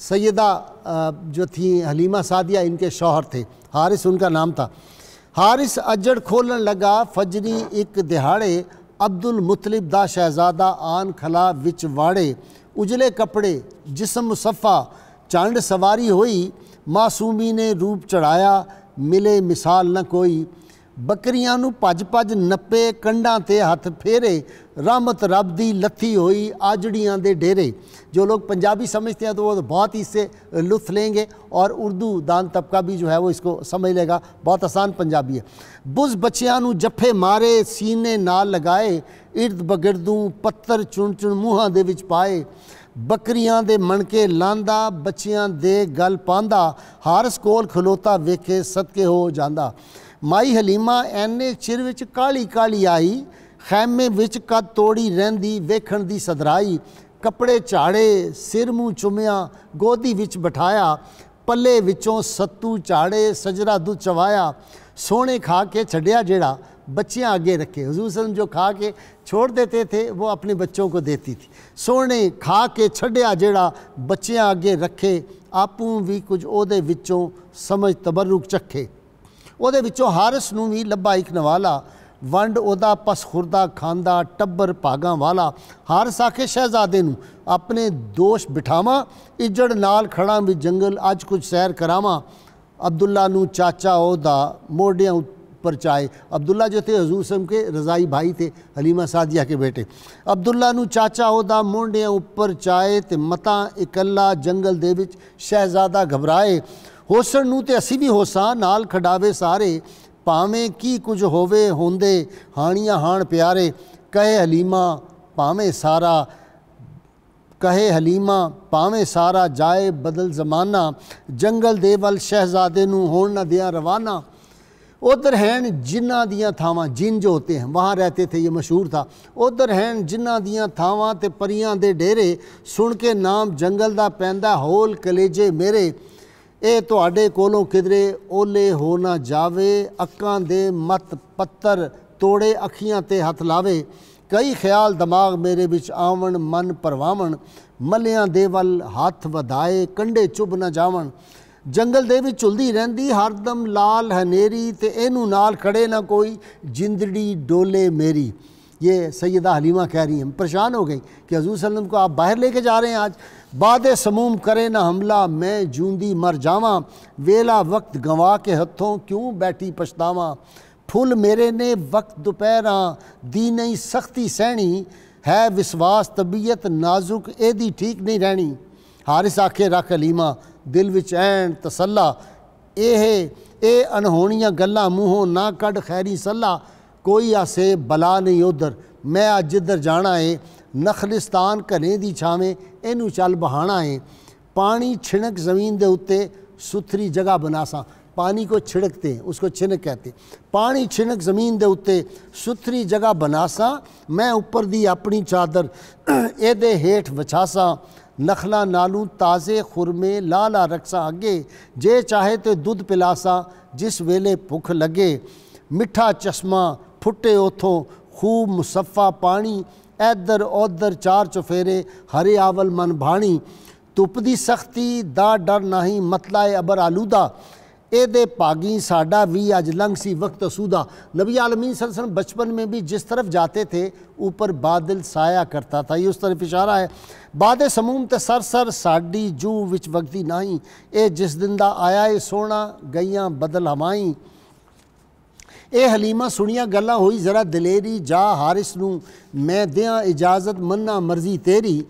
سیدہ جو تھیں حلیمہ سعدیہ ان کے شوہر تھے، حارث ان کا نام تھا۔ حارث اجڑ کھولن لگا فجری ایک دہاڑے، عبد المطلب دا شہزادہ آن کھلا وچ واڑے، اجلے کپڑے جسم مصفہ چانڈ سواری ہوئی، معصومی نے روپ چڑھایا ملے مثال نہ کوئی، بکریاں نو پج پج نپے کنڈاں تے ہاتھ پھیرے، رحمت رب دی لتھی ہوئی آجڑیاں دے ڈیرے۔ جو لوگ پنجابی سمجھتے ہیں تو وہ بہت ہی اس سے لطف لیں گے، اور اردو دان طبقہ بھی جو ہے وہ اس کو سمجھ لے گا، بہت آسان پنجابی ہے۔ بز بچیاں نو جفے مارے سینے نال لگائے، ارد بگردوں پتھر چن چن موہاں دے وچ پائے، بکریاں دے منکے لاندا بچیاں دے گل پاندا، حارث کول کھلوتا ویکھے صدقے ہو جاندا۔ مائی حلیمہ اینے چر وچ کالی کالی آئی، خیمے وچ قد توڑی رہندی ویکھن دی صدرائی، کپڑے چاڑے سر منہ چومیا گودی وچ بٹھایا، پلے وچوں ستو چاڑے سجرہ دودھ چوایا، سونے کھا کے چھڈیا جیڑا بچیاں آگے رکھے۔ حضور صلی اللہ علیہ وسلم جو کھا کے چھوڑ دیتے تھے وہ اپنے بچوں کو دیتی تھی۔ سونے کھا کے چھڈیا جیڑا بچیاں آگے رکھے، آپوں بھی کچھ او دے وچوں سمجھ تبرک چکھے۔ او دے وچوں حارث نوں بھی لبا ایک نوالا، ونڈ او دا پس خوردہ کھاندا ٹبر پاگاں والا۔ حارث آکھے شہزادے نوں اپنے دوش بٹھاواں، اجڑ نال کھڑاں بھی جنگل اج کچھ سیر کراواں۔ عبداللہ نوں چاچا او دا موڈیاں پر چائے، عبداللہ جو تھے حضور صلی اللہ علیہ وسلم کے رضائی بھائی تھے، حلیمہ سعدیہ کے بیٹے۔ عبداللہ نوں چاچا او دا مونڈیاں اوپر چائے، تے متاں اکلا جنگل دے وچ شہزادہ گھبرائے، ہوسن نوں تے اسی بھی ہوساں نال کھڈاوے سارے، پاویں کی کچھ ہووے ہوندے ہانیاں ہان پیارے، کہے حلیمہ پاویں سارا جائے بدل زمانہ، جنگل دے ول شہزادے نوں ہون نہ دیاں روانہ۔ ادھر ہیں جنہ دیاں تھاواں، جن جو ہوتے ہیں وہاں رہتے تھے، یہ مشہور تھا۔ ادھر ہیں جنہ دیاں تھاواں تے پریاں دے ڈیرے، سن کے نام جنگل دا پیندا ہول کلیجے میرے، اے تواڈے کولوں کدرے اولے ہو نہ جاوے، اکاں دے مت پتر توڑے اکھیاں تے ہتھ لاوے، کئی خیال دماغ میرے بچ آون من پرواون، ملیاں دے ول ہاتھ ودائے کنڈے چب نہ جاون، جنگل دے وچ چلدی رہندی ہر دم لال ہنیری، تے اینوں نال کھڑے نہ کوئی جندڑی ڈولے میری۔ یہ سیدہ حلیمہ کہہ رہی ہیں، پریشان ہو گئی کہ حضور صلی اللہ علیہ وسلم کو آپ باہر لے کے جا رہے ہیں آج، باد سموم کرے نہ حملہ میں جوندی مر جاواں، ویلا وقت گنوا کے ہتھوں کیوں بیٹھی پچھتاواں، پھل میرے نے وقت دوپہراں دی نہیں سختی سہنی، ہے وسواس طبیعت نازک اے دی ٹھیک نہیں رہنی۔ حارث آکھے رکھ حلیمہ دل وچ این تسلا، اے انہونیاں گلاں منہوں نہ کڈ خیری صلاح، کوئی آسے بلا نہیں ادھر، میں اج جدھر جانا ہے، نخلستان گھریں دی چھاویں اینوں چل بہانا ہے، پانی چھڑک زمین دے اتے ستھری جگہ بناساں، پانی کو چھڑکتے ہیں اس کو چھنک کہتے ہیں، پانی چھنک زمین دے اتے ستھری جگہ بناساں، میں اوپر دی اپنی چادر اے دے ہیٹھ وچھاساں، نخلا نالوں تازے خرمے لالا رکھساں اگے، جے چاہے تے دودھ پلاساں جس ویلے بھوک لگے، مٹھا چشمہ پھٹے اوتھوں خوب مصفہ پانی، ایدر اودر چار چفیرے ہرے آول من بھانی، دھپ دی سختی دا ڈر نہیں مطلع ابر آلودہ، اے دے پاگیں ساڈا وی اج لنگ سی وقت سودہ۔ نبی عالمین صلی اللہ علیہ وسلم بچپن میں بھی جس طرف جاتے تھے اوپر بادل سایہ کرتا تھا، یہ اس طرف اشارہ ہے۔ باد سموم تے سر سر ساڈی جو وچ وگدی نہیں، اے جس دن دا آیا اے سونا گئیاں بدل ہمائیں، اے حلیمہ سنیاں گلاں ہوئی ذرا دلیری، جا حارث نوں میں دیاں اجازت منا مرضی تیری،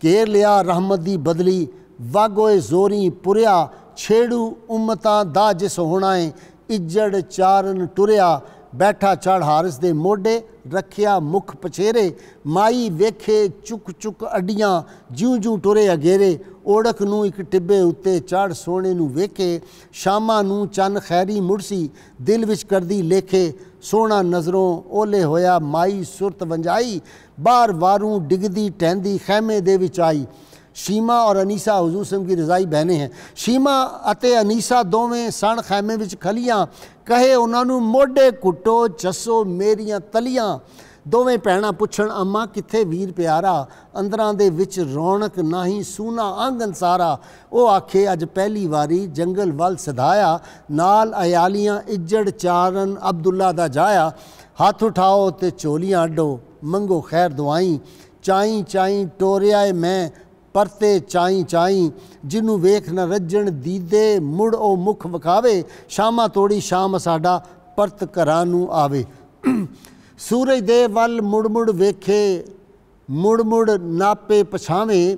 کیر لیا رحمت دی بدلی واگوئے زوریں پریا، چھیڑو امتاں دا جس ہونا ہے اجڑ چارن ٹریا، بیٹھا چڑھ حارث دے موڈے رکھیا مکھ پچھیرے، مائی ویکھے چک چک اڈیاں جیوں جوں ٹرے اگیرے، اوڑک نوں ایک ٹبے اتے چڑھ سونے نوں ویکھے، شاماں نوں چن خیری مڑسی دل وچ کردی لیکھے، سونا نظروں اولے ہویا مائی سرت ونجائی، بار واروں ڈگدی ٹہندی خیمے دے وچ آئی۔ شیمہ اور انیسہ حضور صلی اللہ علیہ وسلم کی رضائی بہنیں ہیں، شیمہ اتے انیسہ دوویں سن خیمے وچ کھلیاں، کہے انہاں نوں موڈے کٹو چسو میریاں تلیاں، ਦੋਵੇਂ ਭੈਣਾਂ ਪੁੱਛਣ ਅੰਮਾ ਕਿੱਥੇ ਵੀਰ ਪਿਆਰਾ, ਅੰਦਰਾਂ ਦੇ ਵਿੱਚ ਰੌਣਕ ਨਾਹੀਂ ਸੂਨਾ ਆਂਗਨ ਸਾਰਾ। ਉਹ ਆਖੇ ਅੱਜ ਪਹਿਲੀ ਵਾਰੀ ਜੰਗਲ ਵੱਲ ਸਦਾਇਆ, ਨਾਲ ਅਯਾਲੀਆਂ ਇੱਜੜ ਚਾਰਨ ਅਬਦੁੱਲਾ ਦਾ ਜਾਇਆ। ਹੱਥ ਉਠਾਓ ਤੇ ਝੋਲੀਆਂ ਅੱਡੋ, ਮੰਗੋ ਖੈਰ ਦੁਆਈ। ਚਾਈ ਚਾਈ ਟੋਰਿਆ ਮੈਂ ਪਰਤੇ ਚਾਈ ਚਾਈ, ਜਿਹਨੂੰ ਵੇਖ ਨਾ ਰੱਜਣ ਦੀਦੇ ਮੁੜ ਉਹ ਮੁਖ ਵਿਖਾਵੇ। ਸ਼ਾਮਾਂ ਤੋੜੀ ਸ਼ਾਮ ਸਾਡਾ ਪਰਤ ਘਰਾਂ ਨੂੰ ਆਵੇ। ਸੂਰਜ ਦੇ ਵੱਲ ਮੁੜ ਮੁੜ ਵੇਖੇ, ਮੁੜ ਮੁੜ ਨਾਪੇ ਪਛਾਵੇਂ।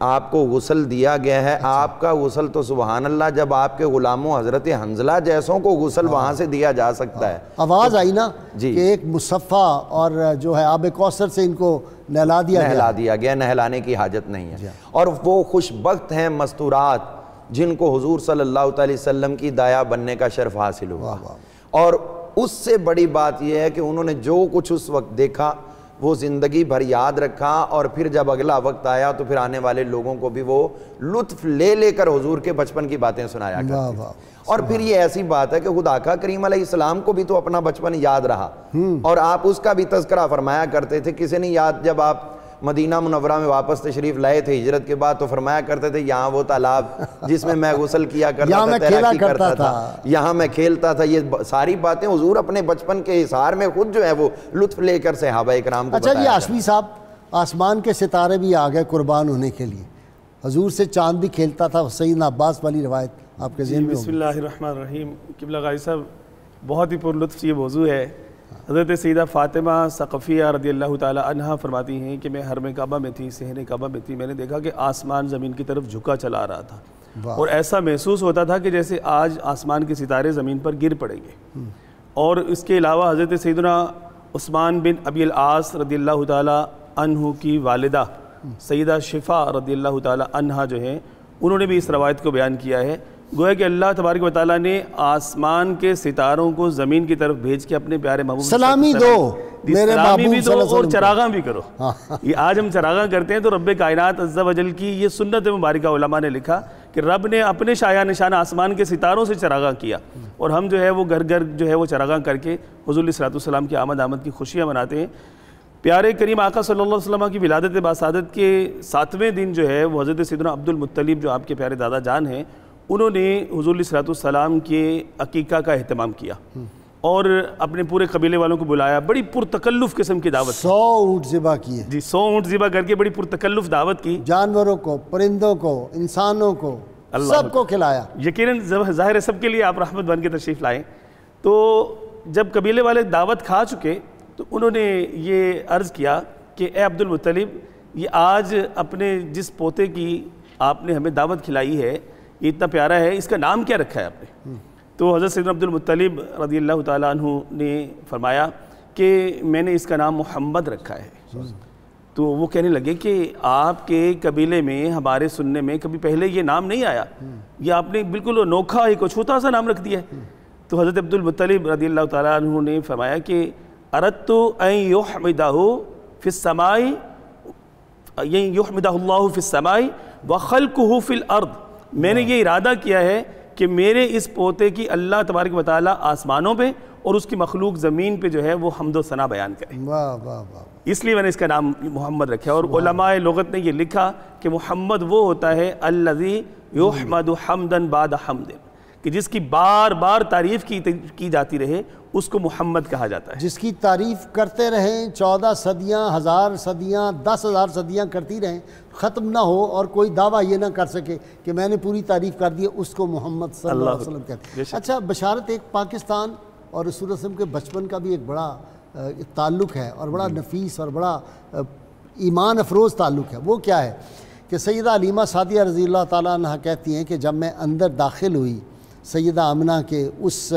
آپ کو غسل دیا گیا ہے. آپ کا غسل تو سبحان اللہ جب آپ کے غلاموں حضرت حنظلہ جیسوں کو غسل وہاں سے دیا جا سکتا ہے. آواز آئی نا کہ ایک مصفہ اور جو ہے آب کوثر سے ان کو نہلا دیا گیا. نہلانے کی حاجت نہیں ہے. اور وہ خوش بخت ہیں مستورات جن کو حضور صلی اللہ علیہ وسلم کی دایا بننے کا شرف حاصل ہوا. اور اس سے بڑی بات یہ ہے کہ انہوں نے جو کچھ اس وقت دیکھا وہ زندگی بھر یاد رکھا، اور پھر جب اگلا وقت آیا تو پھر آنے والے لوگوں کو بھی وہ لطف لے لے کر حضور کے بچپن کی باتیں سنایا کرتے تھے. اور پھر یہ ایسی بات ہے کہ خدا کا کریم علیہ السلام کو بھی تو اپنا بچپن یاد رہا، اور آپ اس کا بھی تذکرہ فرمایا کرتے تھے. کسی نے یاد جب آپ مدینہ منورہ میں واپس تشریف لائے تھے ہجرت کے بعد تو فرمایا کرتے تھے یہاں وہ تالاب جس میں میں غسل کیا کرتا تھا، تیراکی کرتا تھا، یہاں میں کھیلتا تھا. یہ ساری باتیں حضور اپنے بچپن کے اظہار میں خود جو ہے وہ لطف لے کر صحابہ اکرام کو اچھا جی ہاشمی صاحب، آسمان کے ستارے بھی آ گئے قربان ہونے کے لیے. حضور سے چاند بھی کھیلتا تھا. سیدنا عباس والی روایت آپ کے ذہن میں بسم اللہ الرحمن الرحیم. قبلہ غازی صاحب بہت ہی پر لطف یہ موضوع ہے. حضرت سیدہ فاطمہ ثقفیہ رضی اللہ تعالی عنہا فرماتی ہیں کہ میں حرم کعبہ میں تھی، صحن کعبہ میں تھی. میں نے دیکھا کہ آسمان زمین کی طرف جھکا چلا رہا تھا، اور ایسا محسوس ہوتا تھا کہ جیسے آج آسمان کے ستارے زمین پر گر پڑیں گے. اور اس کے علاوہ حضرت سیدنا عثمان بن ابی العاص رضی اللہ تعالی عنہ کی والدہ سیدہ شفا رضی اللہ تعالی عنہا جو ہیں، انہوں نے بھی اس روایت کو بیان کیا ہے. گویا کہ اللہ تبارک و تعالیٰ نے آسمان کے ستاروں کو زمین کی طرف بھیج کے اپنے پیارے محبوب سلامی دو میرے سلامی بھی دو محبوب اور چراغاں بھی کرو. یہ آج ہم چراغاں کرتے ہیں تو رب کائنات عز و جل کی یہ سنت مبارکہ علماء نے لکھا کہ رب نے اپنے شایع نشان آسمان کے ستاروں سے چراغاں کیا، اور ہم جو ہے وہ گھر گھر جو ہے وہ چراغاں کر کے حضور علیہ السلام کی آمد کی خوشیاں مناتے ہیں. پیارے کریم آقا صلی اللہ علیہ وسلم کی ولادت باسعادت کے 7ویں دن جو ہے وہ حضرت سیدنا عبد المطلب جو آپ کے پیارے دادا جان ہیں، انہوں نے حضور علیہ السلام کے عقیقہ کا اہتمام کیا اور اپنے پورے قبیلے والوں کو بلایا. بڑی پرتکلف قسم کی دعوت، 100 اونٹ ذبح کیے. جی 100 اونٹ ذبح کر کے بڑی پرتکلف دعوت کی. جانوروں کو، پرندوں کو، انسانوں کو، سب کو کھلایا. یقیناً ظاہر ہے سب کے لیے آپ رحمت بن کے تشریف لائیں. تو جب قبیلے والے دعوت کھا چکے تو انہوں نے یہ عرض کیا کہ اے عبد المطلب، یہ آج اپنے جس پوتے کی آپ نے ہمیں دعوت کھلائی ہے یہ اتنا پیارا ہے، اس کا نام کیا رکھا ہے آپ نے؟ تو حضرت سیدنا عبد المطلب رضی اللہ تعالیٰ عنہ نے فرمایا کہ میں نے اس کا نام محمد رکھا ہے. تو وہ کہنے لگے کہ آپ کے قبیلے میں ہمارے سننے میں کبھی پہلے یہ نام نہیں آیا، یہ آپ نے بالکل انوکھا ایک چھوٹا سا نام رکھ دیا ہے. تو حضرت عبد المطلب رضی اللہ تعالیٰ عنہ نے فرمایا کہ اردت ان یحمدہ فی السماء یحمدہ اللہ فی السماء وخلقہ فی الارض. میں نے یہ ارادہ کیا ہے کہ میرے اس پوتے کی اللہ تبارک و تعالیٰ آسمانوں پہ اور اس کی مخلوق زمین پہ جو ہے وہ حمد و ثنا بیان کرے. واہ واہ واہ. اس لیے میں نے اس کا نام محمد رکھا. اور علماء لغت نے یہ لکھا کہ محمد وہ ہوتا ہے الذی یحمد حمدا بعد حمد، کہ جس کی بار بار تعریف کی جاتی رہے اس کو محمد کہا جاتا ہے. جس کی تعریف کرتے رہیں 14 صدیاں، 1000 صدیاں، 10,000 صدیاں کرتی رہیں، ختم نہ ہو اور کوئی دعویٰ یہ نہ کر سکے کہ میں نے پوری تعریف کر دی، اس کو محمد صلی اللہ علیہ وسلم کہتے ہیں. اچھا بشارت، ایک پاکستان اور رسول اللہ علیہ وسلم کے بچپن کا بھی ایک بڑا تعلق ہے اور بڑا نفیس اور بڑا ایمان افروز تعلق ہے. وہ کیا ہے کہ سیدہ علیمہ سعدیہ رضی اللہ تعالیٰ عنہ کہتی ہیں کہ جب میں اندر داخل ہوئی سیدہ آمنہ کے اس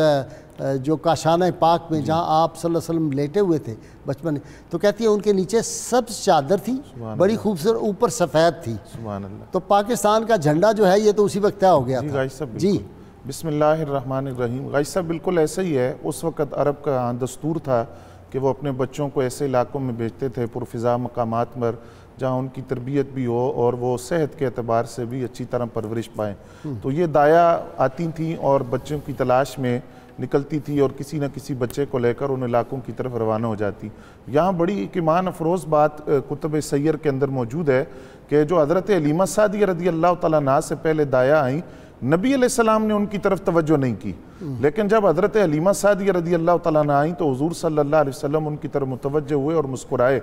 جو کاشانہ پاک میں جہاں آپ صلی اللہ علیہ وسلم لیٹے ہوئے تھے بچپن، تو کہتی ہے ان کے نیچے سبز چادر تھی بڑی خوبصورت، اوپر سفید تھی. سبحان اللہ. تو پاکستان کا جھنڈا جو ہے یہ تو اسی وقت طے ہو گیا تھا. جی بسم اللہ الرحمن الرحیم. غازی صاحب بالکل ایسا ہی ہے. اس وقت عرب کا دستور تھا کہ وہ اپنے بچوں کو ایسے علاقوں میں بھیجتے تھے پرفضا مقامات پر جہاں ان کی تربیت بھی ہو اور وہ صحت کے اعتبار سے بھی اچھی طرح پرورش پائیں. تو یہ دایا آتی تھیں اور بچوں کی تلاش میں نکلتی تھی اور کسی نہ کسی بچے کو لے کر ان علاقوں کی طرف روانہ ہو جاتی. یہاں بڑی ایک ایمان افروز بات کتب سیر کے اندر موجود ہے کہ جو حضرت علیمہ سعدیہ رضی اللہ تعالیٰ عنہ سے پہلے دایا آئیں، نبی علیہ السلام نے ان کی طرف توجہ نہیں کی، لیکن جب حضرت علیمہ سعدیہ رضی اللہ تعالیٰ عنہ آئیں تو حضور صلی اللہ علیہ وسلم ان کی طرف متوجہ ہوئے اور مسکرائے.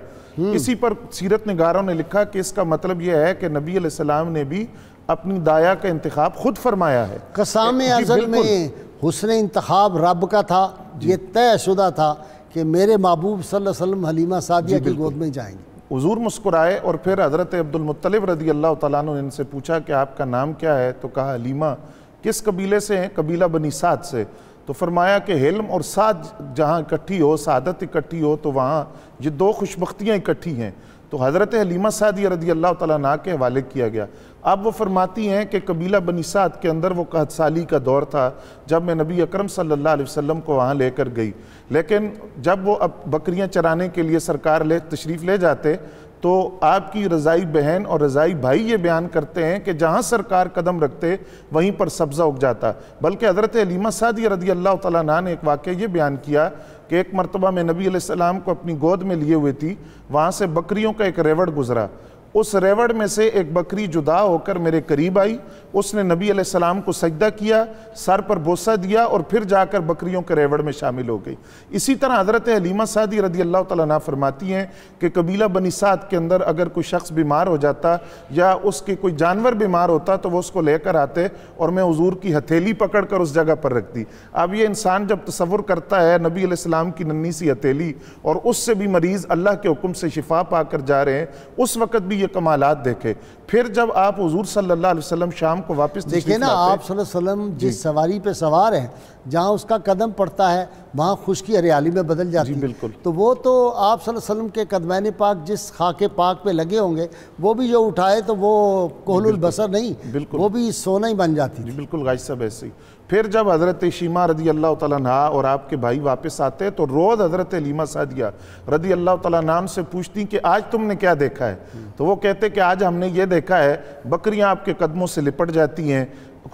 اسی پر سیرت نگاروں نے لکھا کہ اس کا مطلب یہ ہے کہ نبی علیہ السلام نے بھی اپنی دایا کا انتخاب خود فرمایا ہے. قسام ازل میں حسن انتخاب رب کا تھا، یہ طے شدہ تھا کہ میرے محبوب صلی اللہ علیہ وسلم حلیمہ سعدیہ کی گود میں جائیں گے. حضور مسکرائے اور پھر حضرت عبدالمطلب رضی اللہ تعالیٰ عنہ نے ان سے پوچھا کہ آپ کا نام کیا ہے؟ تو کہا حلیمہ۔ کس قبیلے سے ہیں؟ قبیلہ بنی سعد سے۔ تو فرمایا کہ حلم اور سعد جہاں اکٹھی ہو، سعادت اکٹھی ہو، تو وہاں یہ دو خوشبختیاں اکٹھی ہیں۔ تو حضرت حلیمہ سعدیہ رضی اللہ تعالیٰ عنہ کے حوالے کیا گیا۔ اب وہ فرماتی ہیں کہ قبیلہ بنی سعد کے اندر وہ قحط سالی کا دور تھا جب میں نبی اکرم صلی اللہ علیہ وسلم کو وہاں لے کر گئی، لیکن جب وہ اب بکریاں چرانے کے لیے سرکار تشریف لے جاتے تو آپ کی رضائی بہن اور رضائی بھائی یہ بیان کرتے ہیں کہ جہاں سرکار قدم رکھتے وہیں پر سبزہ اگ جاتا۔ بلکہ حضرت حلیمہ سعدیہ رضی اللہ تعالیٰ عنہ نے ایک واقعہ یہ بیان کیا کہ ایک مرتبہ میں نبی علیہ السلام کو اپنی گود میں لیے ہوئے تھی، وہاں سے بکریوں کا ایک ریوڑ گزرا، اس ریوڑ میں سے ایک بکری جدا ہو کر میرے قریب آئی، اس نے نبی علیہ السلام کو سجدہ کیا، سر پر بوسہ دیا اور پھر جا کر بکریوں کے ریوڑ میں شامل ہو گئی۔ اسی طرح حضرت حلیمہ سعدیہ رضی اللہ تعالیٰ عنہ فرماتی ہیں کہ قبیلہ بنی سعد کے اندر اگر کوئی شخص بیمار ہو جاتا یا اس کے کوئی جانور بیمار ہوتا تو وہ اس کو لے کر آتے اور میں حضور کی ہتھیلی پکڑ کر اس جگہ پر رکھتی۔ اب یہ انسان جب تصور کرتا ہے نبی علیہ السلام کی ننھی سی ہتھیلی اور اس سے بھی مریض اللہ کے حکم سے شفا پا کر جا رہے ہیں، اس وقت بھی یہ کمالات دیکھے۔ پھر جب آپ حضور صلی اللہ علیہ وسلم شام کو واپس دیکھیں نا، آپ صلی اللہ علیہ وسلم جس سواری پہ سوار ہیں، جہاں اس کا قدم پڑتا ہے وہاں خشکی ہریالی میں بدل جاتی ہے۔ بالکل۔ تو وہ تو آپ صلی اللہ علیہ وسلم کے قدمین پاک جس خاک پاک پہ لگے ہوں گے وہ بھی جو اٹھائے تو وہ کحل البصر نہیں، وہ بھی سونا ہی بن جاتی تھی۔ بالکل غازی صاحب ایسے ہی۔ پھر جب حضرت شیمہ رضی اللہ تعالیٰ عنہ اور آپ کے بھائی واپس آتے تو روز حضرت حلیمہ سعدیہ رضی اللہ تعالیٰ عنہ سے پوچھتی کہ آج تم نے کیا دیکھا ہے؟ تو وہ کہتے کہ آج ہم نے یہ دیکھا ہے بکریاں آپ کے قدموں سے لپٹ جاتی ہیں،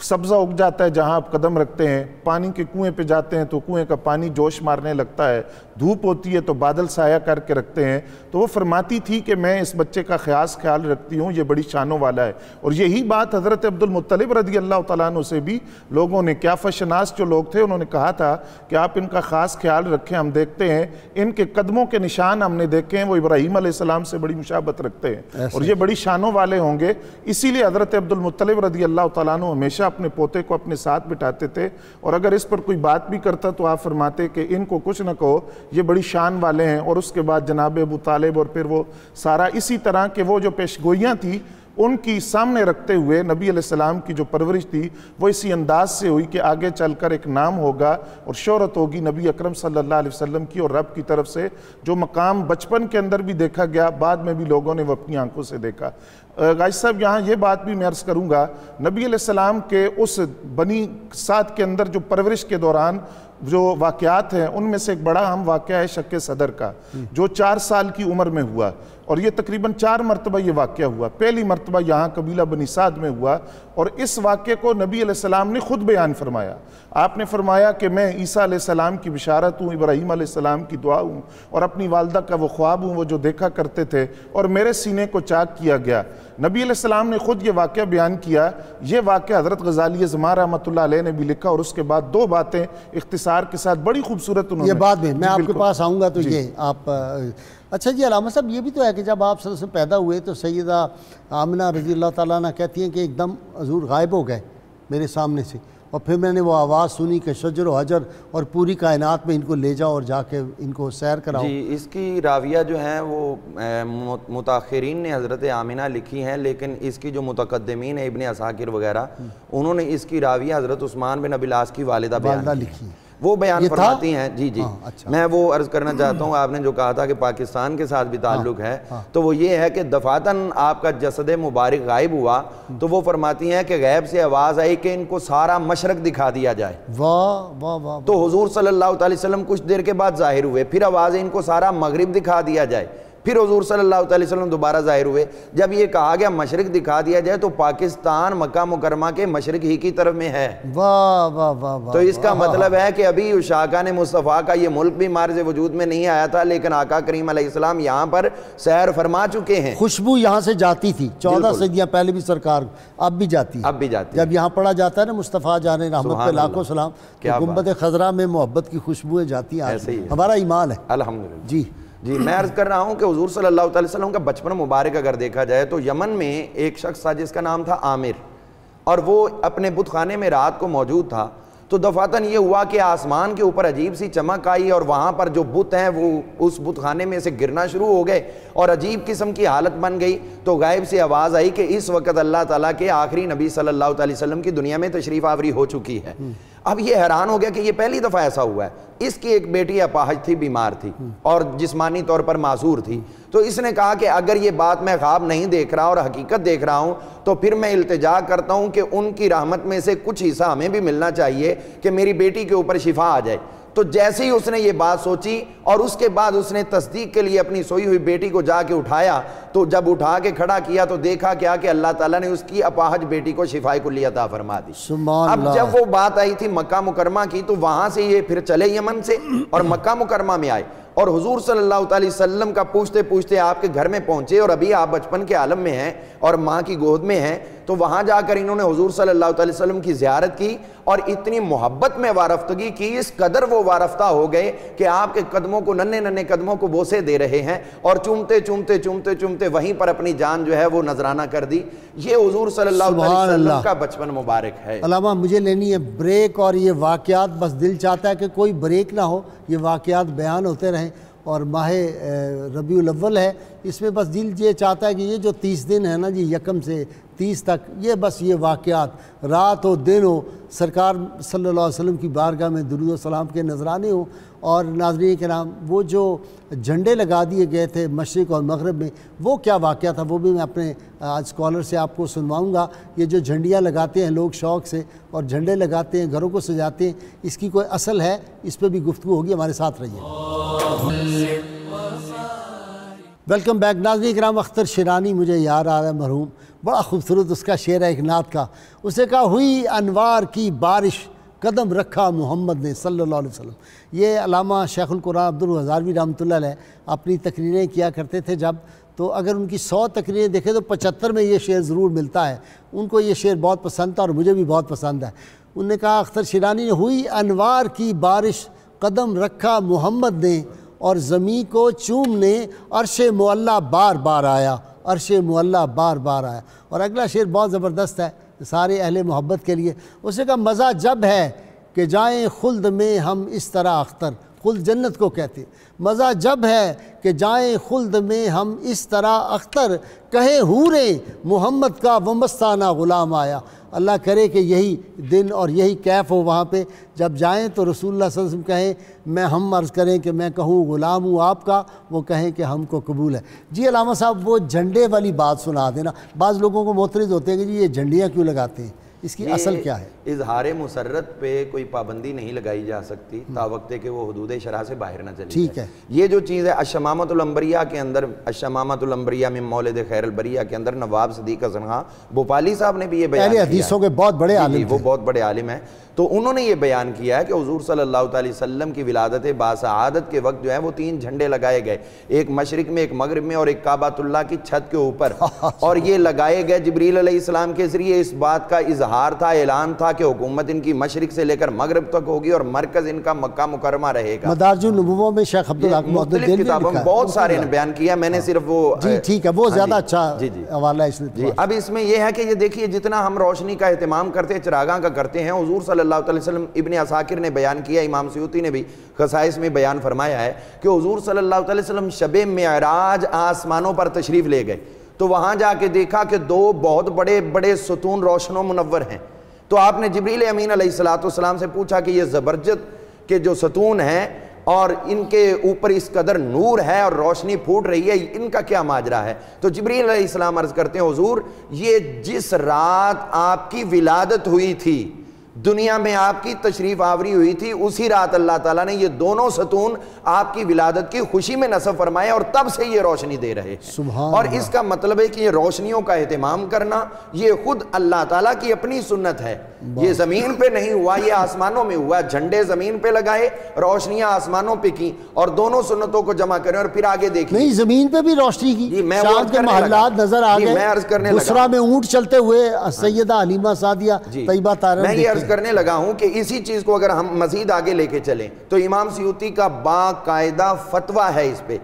سبزہ اگ جاتا ہے جہاں آپ قدم رکھتے ہیں، پانی کے کنویں پہ جاتے ہیں تو کنویں کا پانی جوش مارنے لگتا ہے، دھوپ ہوتی ہے تو بادل سایہ کر کے رکھتے ہیں۔ تو وہ فرماتی تھی کہ میں اس بچے کا خیال رکھتی ہوں، یہ بڑی شانوں والا ہے۔ اور یہی بات حضرت عبدالمطلب رضی اللہ تعالیٰ عنہ سے بھی لوگوں نے، قیافہ شناس جو لوگ تھے، انہوں نے کہا تھا کہ آپ ان کا خاص خیال رکھیں، ہم دیکھتے ہیں ان کے قدموں کے نشان ہم نے دیکھے ہیں، وہ ابراہیم علیہ السلام سے بڑی مشابہت رکھتے ہیں اور یہ بڑی شانوں والے ہوں گے۔ اسی لیے حضرت عبدالمطلب رضی اللہ تعالیٰ عنہ ہمیشہ اپنے پوتے کو اپنے ساتھ بٹھاتے تھے، اور اگر اس پر کوئی بات بھی کرتا تو آپ فرماتے کہ ان کو کچھ نہ کہو، یہ بڑی شان والے ہیں۔ اور اس کے بعد جناب ابو طالب اور پھر وہ سارا اسی طرح کہ وہ جو پیشگوئیاں تھیں ان کی سامنے رکھتے ہوئے نبی علیہ السلام کی جو پرورش تھی وہ اسی انداز سے ہوئی کہ آگے چل کر ایک نام ہوگا اور شہرت ہوگی نبی اکرم صلی اللہ علیہ وسلم کی، اور رب کی طرف سے جو مقام بچپن کے اندر بھی دیکھا گیا، بعد میں بھی لوگوں نے وہ اپنی آنکھوں سے دیکھا۔ غازی صاحب یہاں یہ بات بھی میں عرض کروں گا، نبی علیہ السلام کے اس بنی سعد کے اندر جو پرورش کے دوران جو واقعات ہیں ان میں سے ایک بڑا اہم واقعہ ہے شق صدر کا، جو 4 سال کی عمر میں ہوا، اور یہ تقریباً 4 مرتبہ یہ واقعہ ہوا۔ پہلی مرتبہ یہاں قبیلہ بنی سعد میں ہوا، اور اس واقعے کو نبی علیہ السلام نے خود بیان فرمایا۔ آپ نے فرمایا کہ میں عیسیٰ علیہ السلام کی بشارت ہوں، ابراہیم علیہ السلام کی دعا ہوں، اور اپنی والدہ کا وہ خواب ہوں وہ جو دیکھا کرتے تھے، اور میرے سینے کو چاک کیا گیا۔ نبی علیہ السلام نے خود یہ واقعہ بیان کیا۔ یہ واقعہ حضرت غزالی زمان رحمۃ اللہ علیہ نے بھی لکھا، اور اس کے بعد 2 باتیں اختصار کے ساتھ بڑی خوبصورت انہوں نے، یہ بعد میں آپ کے پاس آؤں گا تو یہ آپ اچھا جی علامہ صاحب یہ بھی تو ہے کہ جب آپ صلی اللہ علیہ وسلم پیدا ہوئے تو سیدہ آمنہ رضی اللہ تعالیٰ عنہ کہتی ہیں کہ ایک دم حضور غائب ہو گئے میرے سامنے سے، اور پھر میں نے وہ آواز سنی کہ شجر و حجر اور پوری کائنات میں ان کو لے جاؤ اور جا کے ان کو سیر کراؤ۔ جی اس کی راویہ جو ہیں وہ متاخرین نے حضرت آمنہ لکھی ہیں، لیکن اس کی جو متقدمین ہیں ابن عساکر وغیرہ انہوں نے اس کی راویہ حضرت عثمان بن ابی العاص کی والدہ بیان لکھی، وہ بیان فرماتی ہیں۔ جی میں وہ عرض کرنا چاہتا ہوں، آپ نے جو کہا تھا کہ پاکستان کے ساتھ بھی تعلق ہے، تو وہ یہ ہے کہ دفعتاً آپ کا جسد مبارک غائب ہوا تو وہ فرماتی ہیں کہ غیب سے آواز آئی کہ ان کو سارا مشرق دکھا دیا جائے۔ واہ واہ واہ۔ تو حضور صلی اللہ علیہ وسلم کچھ دیر کے بعد ظاہر ہوئے، پھر آواز ان کو سارا مغرب دکھا دیا جائے، پھر حضور صلی اللہ علیہ وسلم دوبارہ ظاہر ہوئے۔ جب یہ کہا گیا مشرق دکھا دیا جائے تو پاکستان مکہ مکرمہ کے مشرق ہی کی طرف میں ہے۔ واہ واہ واہ۔ تو اس کا مطلب ہے کہ ابھی عشاقان مصطفیٰ کا یہ ملک بھی مارز وجود میں نہیں آیا تھا، لیکن آقا کریم علیہ السلام یہاں پر سیر فرما چکے ہیں۔ خوشبو یہاں سے جاتی تھی 14 صدیاں پہلے بھی سرکار، اب بھی جاتی ہے۔ جب یہاں پڑھا جاتا ہے نا مصطفیٰ جان رحمت پہ لاکھوں سلام، گنبد خضرا میں محبت کی خوشبوئیں جاتی ہیں، ہمارا ایمان ہے الحمدللہ۔ جی میں عرض کر رہا ہوں کہ حضور صلی اللہ علیہ وسلم کا بچپن مبارک اگر دیکھا جائے تو یمن میں ایک شخص تھا جس کا نام تھا عامر، اور وہ اپنے بت خانے میں رات کو موجود تھا۔ تو دفعتاً یہ ہوا کہ آسمان کے اوپر عجیب سی چمک آئی اور وہاں پر جو بت ہیں وہ اس بت خانے میں سے گرنا شروع ہو گئے اور عجیب قسم کی حالت بن گئی. تو غائب سے آواز آئی کہ اس وقت اللہ تعالیٰ کے آخری نبی صلی اللہ علیہ وسلم کی دنیا میں تشریف آوری ہو چکی ہے. اب یہ حیران ہو گیا کہ یہ پہلی دفعہ ایسا ہوا ہے. اس کی ایک بیٹی اپاہج تھی, بیمار تھی اور جسمانی طور پر معذور تھی. تو اس نے کہا کہ اگر یہ بات میں خواب نہیں دیکھ رہا اور حقیقت دیکھ رہا ہوں تو پھر میں التجا کرتا ہوں کہ ان کی رحمت میں سے کچھ حصہ ہمیں بھی ملنا چاہیے کہ میری بیٹی کے اوپر شفا آ جائے. تو جیسے ہی اس نے یہ بات سوچی اور اس کے بعد اس نے تصدیق کے لیے اپنی سوئی ہوئی بیٹی کو جا کے اٹھایا, تو جب اٹھا کے کھڑا کیا تو دیکھا کیا کہ اللہ تعالیٰ نے اس کی اپاہج بیٹی کو شفائے کلی عطا فرما دی. اب جب وہ بات آئی تھی مکہ مکرمہ کی تو وہاں سے یہ پھر چلے یمن سے اور مکہ مکرمہ میں آئے اور حضور صلی اللہ علیہ وسلم کا پوچھتے پوچھتے آپ کے گھر میں پہنچے اور ابھی آپ بچپن کے عالم میں ہیں اور ماں کی گود میں ہیں. تو وہاں جا کر انہوں نے حضور صلی اللہ علیہ وسلم کی زیارت کی اور اتنی محبت میں وارفتگی کی, اس قدر وہ وارفتہ ہو گئے کہ آپ کے قدموں کو, ننھے ننھے قدموں کو بوسے دے رہے ہیں اور چومتے چومتے چومتے چومتے وہیں پر اپنی جان جو ہے وہ نذرانہ کر دی. یہ حضور صلی اللہ علیہ وسلم کا بچپن مبارک ہے. علامہ مجھے لینی ہے بریک, اور یہ واقعات بس دل چاہتا ہے کہ کوئی بریک نہ ہو, یہ واقعات بیان ہوتے رہیں. اور ماہ ربیع الاول ہے, اس میں بس دل یہ چاہتا ہے کہ یہ جو 30 دن ہے نا جی, 1 سے 30 تک, یہ بس یہ واقعات رات ہو دن ہو, سرکار صلی اللہ علیہ وسلم کی بارگاہ میں درود و سلام کے نذرانے ہوں. اور ناظرین کرام, وہ جو جھنڈے لگا دیے گئے تھے مشرق اور مغرب میں, وہ کیا واقعہ تھا وہ بھی میں اپنے آج اسکالر سے آپ کو سنواؤں گا. یہ جو جھنڈیاں لگاتے ہیں لوگ شوق سے اور جھنڈے لگاتے ہیں, گھروں کو سجاتے ہیں, اس کی کوئی اصل ہے, اس پہ بھی گفتگو ہوگی, ہمارے ساتھ رہیے. ویلکم بیک ناظرین کرام. اختر شیرانی مجھے یاد آ رہا ہے مرحوم, بڑا خوبصورت اس کا شعر ہے ایک نعت کا. اسے کہا ہوئی انوار کی بارش قدم رکھا محمد نے صلی اللہ علیہ وسلم. یہ علامہ شیخ القرآن عبد الہزاروی رحمۃ اللہ علیہ اپنی تقریریں کیا کرتے تھے جب, تو اگر ان کی 100 تقریریں دیکھیں تو 75 میں یہ شعر ضرور ملتا ہے. ان کو یہ شعر بہت پسند تھا اور مجھے بھی بہت پسند ہے. انہوں نے کہا اختر شیرانی نے, ہوئی انوار کی بارش قدم رکھا محمد نے اور زمین کو چومنے عرش معلیٰ بار بار آیا, عرش معلیٰ بار بار آیا. اور اگلا شعر بہت زبردست ہے سارے اہل محبت کے لیے. اسے کہا مزہ جب ہے کہ جائیں خلد میں ہم اس طرح اختر, خلد جنت کو کہتے, مزہ جب ہے کہ جائیں خلد میں ہم اس طرح اختر, کہے حوریں محمد کا وہ مستانہ غلام آیا. اللہ کرے کہ یہی دن اور یہی کیف ہو وہاں پہ, جب جائیں تو رسول اللہ صلی اللہ علیہ وسلم کہیں میں ہم عرض کریں کہ میں کہوں غلام ہوں آپ کا, وہ کہیں کہ ہم کو قبول ہے. جی علامہ صاحب وہ جھنڈے والی بات سنا دینا. بعض لوگوں کو معترض ہوتے ہیں کہ جی یہ جھنڈیاں کیوں لگاتے ہیں, اس کی اصل کیا ہے؟ اظہار مسرت پہ کوئی پابندی نہیں لگائی جا سکتی تاوقت کہ وہ حدود شرح سے باہر نہ چلی. ٹھیک ہے. یہ جو چیز ہے الشمامۃ الانبریاء کے اندر, الشمامۃ الانبریاء من مولد خیر البریہ کے اندر نواب صدیق حسن خان بھوپالی صاحب نے بھی یہ بیان کیا. اہل حدیثوں کے بہت بڑے عالم تھے, وہ بہت بڑے عالم ہیں. تو انہوں نے یہ بیان کیا ہے کہ حضور صلی اللہ علیہ وسلم کی ولادت باسعادت کے وقت جو ہے وہ 3 جھنڈے لگائے گئے, ایک مشرق میں, ایک مغرب میں اور ایک کعبۃ اللہ کی چھت کے اوپر. اور یہ لگائے گئے جبریل علیہ السلام کے ذریعے. اس بات کا اظہار تھا, اعلان تھا کہ حکومت ان کی مشرق سے لے کر مغرب تک ہوگی اور مرکز ان کا مکہ مکرمہ رہے گا. مدارج النبوہ میں شیخ عبدالحق مختلف کتابوں میں بہت سارے نے بیان کیا, میں نے صرف وہ جی ٹھیک ہے وہ زیادہ اچھا حوالہ ہے اس نے. جی اب اس میں یہ ہے کہ یہ دیکھیے جتنا ہم روشنی کا اہتمام کرتے ہیں, چراغاں کا کرتے ہیں, حضور صلی اللہ علیہ وسلم ابن عساکر نے بیان کیا, امام سیوطی نے بھی خصائص میں بیان فرمایا ہے کہ حضور صلی اللہ علیہ وسلم شب معراج آسمانوں پر تشریف لے گئے تو وہاں جا کے دیکھا کہ 2 بہت بڑے بڑے ستون روشن و منور ہیں. تو آپ نے جبریل امین علیہ السلام سے پوچھا کہ یہ زبرجد کے جو ستون ہیں اور ان کے اوپر اس قدر نور ہے اور روشنی پھوٹ رہی ہے, ان کا کیا ماجرا ہے؟ تو جبریل علیہ السلام عرض کرتے ہیں حضور یہ جس رات آپ کی ولادت ہوئی تھی, دنیا میں آپ کی تشریف آوری ہوئی تھی, اسی رات اللہ تعالیٰ نے یہ دونوں ستون آپ کی ولادت کی خوشی میں نصب فرمائے اور تب سے یہ روشنی دے رہے ہیں. اور اس کا مطلب ہے کہ یہ روشنیوں کا اہتمام کرنا یہ خود اللہ تعالیٰ کی اپنی سنت ہے. یہ زمین پہ نہیں ہوا, یہ آسمانوں میں ہوا. جھنڈے زمین پہ لگائے, روشنیاں آسمانوں پہ کی, اور دونوں سنتوں کو جمع کریں اور پھر آگے دیکھیں. نہیں زمین پہ بھی روشنی کی, شام کے محلات نظر آ گئے. میں عرض کرنے لگا, دوسرا میں اونٹ چلتے ہوئے سیدہ حلیمہ سعدیہ طیبہ طاہرہ. میں یہ عرض کرنے لگا ہوں کہ اسی چیز کو اگر ہم مزید آگے لے کے چلیں تو امام سیوطی کا باقاعدہ فتویٰ ہے اس پہ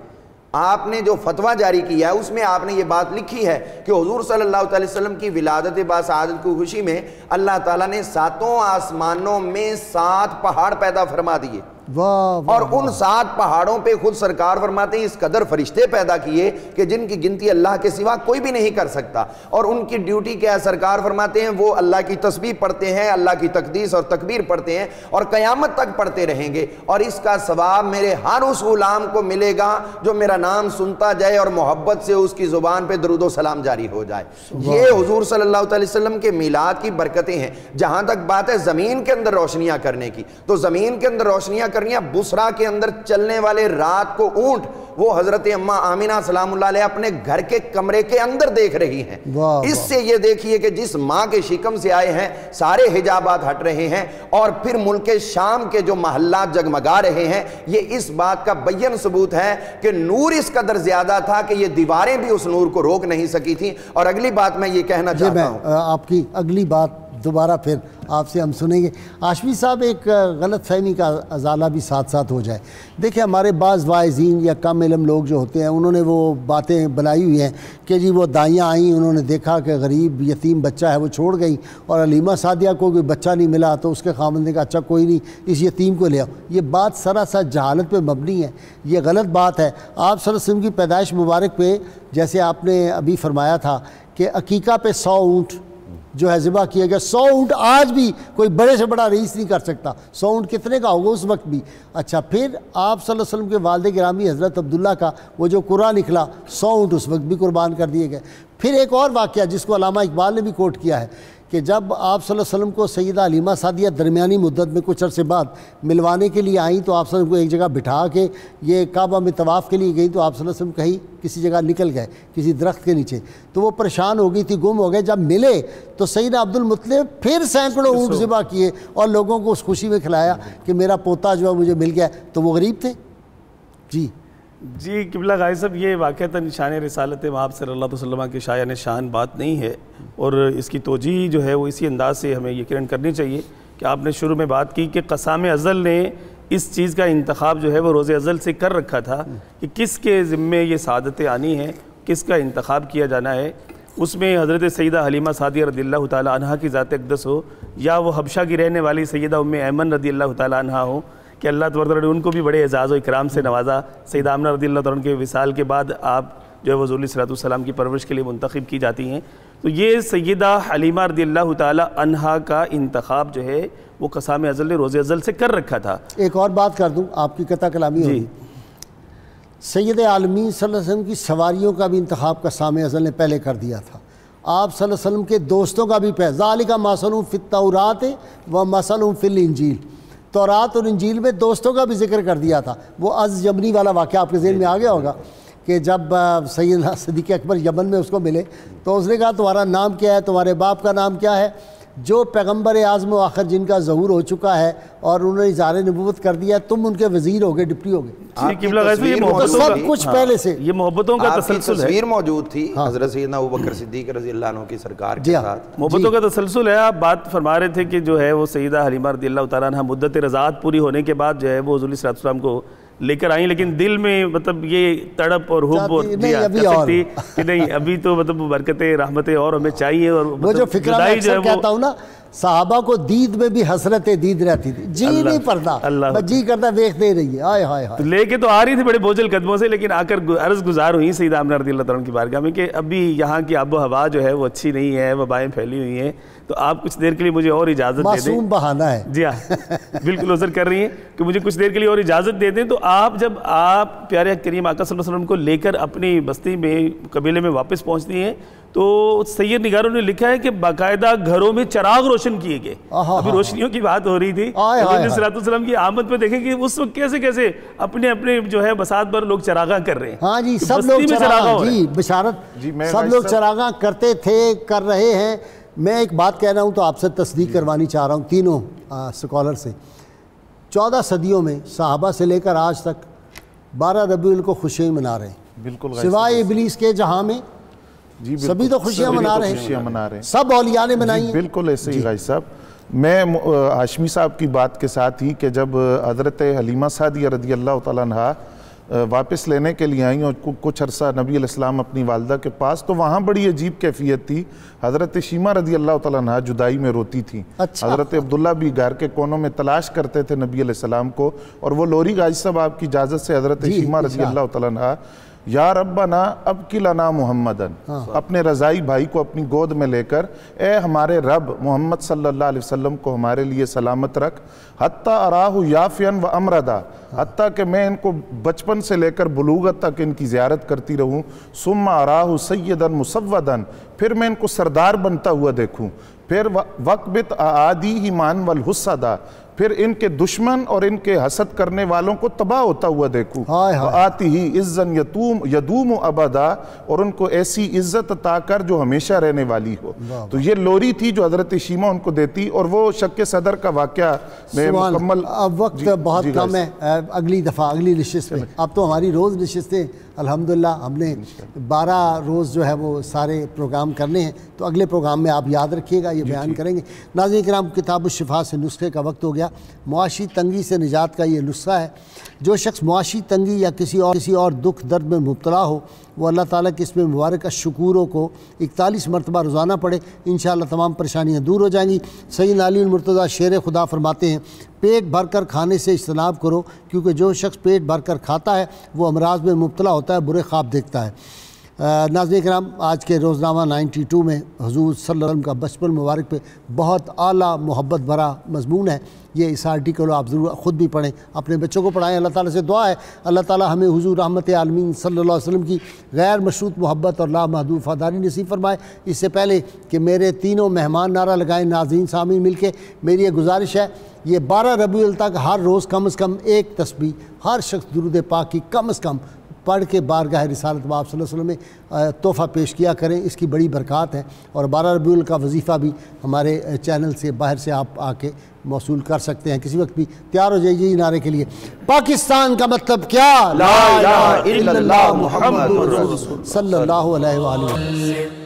آپ نے جو فتویٰ جاری کیا ہے اس میں آپ نے یہ بات لکھی ہے کہ حضور صلی اللہ علیہ وسلم کی ولادت باسعادت کی خوشی میں اللہ تعالیٰ نے 7 آسمانوں میں 7 پہاڑ پیدا فرما دیے، اور ان 7 پہاڑوں پہ خود سرکار فرماتے ہیں اس قدر فرشتے پیدا کیے کہ جن کی گنتی اللہ کے سوا کوئی بھی نہیں کر سکتا، اور ان کی ڈیوٹی کیا ہے؟ سرکار فرماتے ہیں وہ اللہ کی تسبیح پڑھتے ہیں، اللہ کی تقدیس اور تکبیر پڑھتے ہیں، اور قیامت تک پڑھتے رہیں گے، اور اس کا ثواب میرے ہر اس غلام کو ملے گا جو میرا نام سنتا جائے اور محبت سے اس کی زبان پہ درود و سلام جاری ہو جائے۔ یہ حضور صلی اللہ علیہ وسلم کے میلاد کی برکتیں ہیں۔ جہاں تک بات ہے زمین کے اندر روشنیاں کرنے کی، تو زمین کے اندر روشنیاں کرنیاں، بصرہ کے اندر چلنے والے رات کو اونٹ وہ حضرت اماں آمینہ سلام اللہ علیہ اپنے گھر کے کمرے کے اندر دیکھ رہی ہیں۔ اس سے یہ دیکھیے کہ جس ماں کے شکم سے آئے ہیں سارے حجابات ہٹ رہے ہیں، اور پھر ملک شام کے جو محلات جگمگا رہے ہیں، یہ اس بات کا بیان ثبوت ہے کہ نور اس قدر زیادہ تھا کہ یہ دیواریں بھی اس نور کو روک نہیں سکی تھیں۔ اور اگلی بات میں یہ کہنا چاہتا ہوں، آپ کی اگلی بات دوبارہ پھر آپ سے ہم سنیں گے۔ ہاشمی صاحب، ایک غلط فہمی کا ازالہ بھی ساتھ ساتھ ہو جائے۔ دیکھیں ہمارے بعض واعظین یا کم علم لوگ جو ہوتے ہیں انہوں نے وہ باتیں بنائی ہوئی ہیں کہ جی وہ دائیاں آئیں، انہوں نے دیکھا کہ غریب یتیم بچہ ہے وہ چھوڑ گئی، اور حلیمہ سعدیہ کو کوئی بچہ نہیں ملا تو اس کے خاوند نے کہا اچھا کوئی نہیں اس یتیم کو لے آؤ۔ یہ بات سراسر جہالت پہ مبنی ہے، یہ غلط بات ہے۔ آپ صلی اللہ علیہ وسلم کی پیدائش مبارک پہ جیسے آپ نے ابھی فرمایا تھا کہ عقیقہ پہ 100 اونٹ جو ہے ذبح کیا گیا، 100 اونٹ آج بھی کوئی بڑے سے بڑا رئیس نہیں کر سکتا۔ 100 اونٹ کتنے کا ہوگا اس وقت بھی؟ اچھا، پھر آپ صلی اللہ علیہ وسلم کے والد گرامی حضرت عبداللہ کا وہ جو قرآن نکلا، 100 اونٹ اس وقت بھی قربان کر دیے گئے۔ پھر ایک اور واقعہ جس کو علامہ اقبال نے بھی کوٹ کیا ہے کہ جب آپ صلی اللہ علیہ وسلم کو سیدہ حلیمہ سعدیہ درمیانی مدت میں کچھ عرصے بعد ملوانے کے لیے آئیں تو آپ صلی اللہ علیہ وسلم کو ایک جگہ بٹھا کے یہ کعبہ میں طواف کے لیے گئی، تو آپ صلی اللہ علیہ وسلم کہیں کسی جگہ نکل گئے کسی درخت کے نیچے، تو وہ پریشان ہو گئی تھی، گم ہو گئے۔ جب ملے تو سیدنا عبد المطلب پھر سینکڑوں اونٹ ذبح کیے اور لوگوں کو اس خوشی میں کھلایا کہ میرا پوتا جو ہے مجھے مل گیا، تو وہ غریب تھے۔ جی قبلہ غازی صاحب، یہ واقعتاً شان رسالت مآب صلی اللہ علیہ وسلم کی شایان شان بات نہیں ہے، اور اس کی توجیہ جو ہے وہ اسی انداز سے ہمیں یقیناً کرنی چاہیے کہ آپ نے شروع میں بات کی کہ قسام ازل نے اس چیز کا انتخاب جو ہے وہ روز ازل سے کر رکھا تھا کہ کس کے ذمے یہ سعادتیں آنی ہیں، کس کا انتخاب کیا جانا ہے۔ اس میں حضرت سیدہ حلیمہ سعدیہ رضی اللہ تعالیٰ عنہا کی ذات اقدس ہو، یا وہ حبشہ کی رہنے والی سیدہ ام ایمن رضی اللہ تعالیٰ عنہا ہو کہ اللہ تبارک نے ان کو بھی بڑے اعزاز و اکرام سے نوازا۔ سیدہ آمنہ رضی اللہ تعالیٰ عنہ کے وصال کے بعد آپ جو ہے وہ حضور صلی اللہ علیہ وسلم کی پرورش کے لیے منتخب کی جاتی ہیں، تو یہ سیدہ حلیمہ رضی اللہ تعالیٰ عنہا کا انتخاب جو ہے وہ قسام ازل نے روز ازل سے کر رکھا تھا۔ ایک اور بات کر دوں، آپ کی قطع کلامی ہوگی، سید عالمین صلی اللہ علیہ وسلم کی سواریوں کا بھی انتخاب قسام ازل نے پہلے کر دیا تھا۔ آپ صلی اللہ علیہ وسلم کے دوستوں کا بھی ذالک مثل فی التوراۃ و مثل فی الانجیل، تورات اور انجیل میں دوستوں کا بھی ذکر کر دیا تھا۔ وہ از یمنی والا واقعہ آپ کے ذہن میں آ گیا ہوگا کہ جب سیدنا صدیق اکبر یمن میں اس کو ملے تو اس نے کہا تمہارا نام کیا ہے، تمہارے باپ کا نام کیا ہے؟ جو پیغمبر اعظم و آخر جن کا ظہور ہو چکا ہے اور انہوں نے اظہار نبوت کر دیا، تم ان کے وزیر ہو گئے، ڈپٹی ہو گئے، سب کچھ پہلے سے۔ یہ محبتوں کا تسلسل ہے، تصویر موجود تھی حضرت سیدنا ابوبکر صدیق رضی اللہ عنہ کی سرکار کے ساتھ، محبتوں کا تسلسل ہے۔ آپ بات فرما رہے تھے کہ جو ہے وہ سیدہ حلیمہ رضی اللہ تعالیٰ عنہ مدت رضاعت پوری ہونے کے بعد جو ہے وہ حضور صلی اللہ علیہ وسلم کو لے کر آئیں، لیکن دل میں مطلب یہ تڑپ اور حب اور تھی کہ نہیں ابھی تو مطلب برکتیں رحمتیں اور ہمیں چاہیے، اور وہ جو فکرہ میں اکثر کہتا ہوں نا، صحابہ کو دید میں بھی حسرت دید رہتی تھی، جی نہیں پڑتا، بس جی کرتا دیکھتے رہیے، آئے ہائے ہائے لے کے تو آ رہی تھی بڑے بوجھل قدموں سے، لیکن آ کر عرض گزار ہوئی سیدہ آمنہ رضی اللہ تعالیٰ کی بارگاہ میں کہ ابھی یہاں کی آب و ہوا جو ہے وہ اچھی نہیں ہے، وبائیں پھیلی ہوئی ہیں، تو آپ کچھ دیر کے لیے مجھے اور اجازت دے دیں۔ معصوم بہانہ ہے، جی ہاں بالکل عذر کر رہی ہیں کہ مجھے کچھ دیر کے لیے اور اجازت دے دیں۔ تو آپ جب آپ پیارے کریم آقا صلی اللہ علیہ وسلم کو لے کر اپنی بستی میں قبیلے میں واپس پہنچتی ہیں تو سید نگاروں نے لکھا ہے کہ باقاعدہ گھروں میں چراغ روشن کیے گئے۔ ابھی روشنیوں کی بات ہو رہی تھی، حضور صلی اللہ علیہ وسلم کی آمد پہ دیکھیں کہ اس وقت کیسے کیسے اپنے اپنے جو ہے بساط پر لوگ چراغاں کر رہے ہیں۔ ہاں جی، سب لوگ چراغاں، جی بشارت، سب لوگ چراغاں کرتے تھے، کر رہے ہیں۔ میں ایک بات کہہ رہا ہوں تو آپ سے تصدیق کروانی چاہ رہا ہوں تینوں سکالر سے۔ 14 صدیوں میں صحابہ سے لے کر آج تک 12 ربیع الاول کو خوشیاں منا رہے ہیں، بالکل سوائے ابلیس کے جہاں میں سبھی تو خوشیاں منا رہے ہیں، سب اولیاء نے منائی ہیں۔ بالکل ایسے ہی غازی صاحب، میں ہاشمی صاحب کی بات کے ساتھ ہی کہ جب حضرت حلیمہ سعدیہ رضی اللہ تعالیٰ عنہا واپس لینے کے لیے آئیں اور کچھ عرصہ نبی علیہ السلام اپنی والدہ کے پاس، تو وہاں بڑی عجیب کیفیت تھی. حضرت شیمہ رضی اللہ تعالیٰ عنہ جدائی میں روتی تھیں. حضرت عبداللہ بھی گھر کے کونوں میں تلاش کرتے تھے نبی علیہ السلام کو، اور وہ لوری غازی صاحب آپ کی اجازت سے حضرت شیمہ رضی اللہ تعالیٰ عنہ یا ربنا ابکی لنا محمدن، اپنے رضائی بھائی کو اپنی گود میں لے کر، اے ہمارے رب محمد صلی اللہ علیہ وسلم کو ہمارے لیے سلامت رکھ، حتیٰ اراہ یافین و امردا، حتیٰ کہ میں ان کو بچپن سے لے کر بلوغت تک ان کی زیارت کرتی رہوں، ثم اراہ سیدن مسودن، پھر میں ان کو سردار بنتا ہوا دیکھوں، پھر وقبت اعادی ہی مان والحسدہ، پھر ان کے دشمن اور ان کے حسد کرنے والوں کو تباہ ہوتا ہوا دیکھوں، آتی ہی عزن یدوم ابدا، اور ان کو ایسی عزت عطا کر جو ہمیشہ رہنے والی ہو. تو یہ لوری تھی جو حضرت شیمہ ان کو دیتی، اور وہ شق صدر کا واقعہ میں مکمل. اب وقت بہت کم ہے، اگلی دفعہ اگلی نشست میں. اب تو ہماری روز نشستیں الحمدللہ ہم نے 12 روز جو ہے وہ سارے پروگرام کرنے ہیں، تو اگلے پروگرام میں آپ یاد رکھیے گا، یہ بیان کریں گے. ناظرین کرام، کتاب الشفا سے نسخے کا وقت ہو گیا. معاشی تنگی سے نجات کا یہ نسخہ ہے. جو شخص معاشی تنگی یا کسی اور دکھ درد میں مبتلا ہو، وہ اللہ تعالیٰ کے اس میں مبارک الشکوروں کو 41 مرتبہ روزانہ پڑھے، انشاءاللہ تمام پریشانیاں دور ہو جائیں گی. سیدنا علی المرتضیٰ شیر خدا فرماتے ہیں، پیٹ بھر کر کھانے سے اجتناب کرو، کیونکہ جو شخص پیٹ بھر کر کھاتا ہے وہ امراض میں مبتلا ہوتا ہے، برے خواب دیکھتا ہے. ناظرین کرام، آج کے روزنامہ 92 میں حضور صلی اللہ علیہ وسلم کا بچپن مبارک پہ بہت اعلیٰ محبت بھرا مضمون ہے. یہ اس آرٹیکل آپ ضرور خود بھی پڑھیں، اپنے بچوں کو پڑھائیں. اللہ تعالیٰ سے دعا ہے اللہ تعالیٰ ہمیں حضور رحمت عالمین صلی اللہ علیہ وسلم کی غیر مشروط محبت اور لامحدود وفاداری نصیب فرمائے. اس سے پہلے کہ میرے تینوں مہمان نعرہ لگائیں، ناظرین سامعین مل کے میری یہ گزارش ہے، یہ 12 ربیع الاول تک ہر روز کم از کم ایک تسبیح ہر شخص درود پاک کی کم از کم پڑھ کے بارگاہ رسالت باب صلی اللہ علیہ وسلم میں تحفہ پیش کیا کریں. اس کی بڑی برکات ہے. اور 12 ربیع الاول کا وظیفہ بھی ہمارے چینل سے باہر سے آپ آ کے موصول کر سکتے ہیں. کسی وقت بھی تیار ہو جائیے نعرے کے لیے. پاکستان کا مطلب کیا؟ لا الہ الا اللہ محمد رسول صلی اللہ علیہ وآلہ وسلم.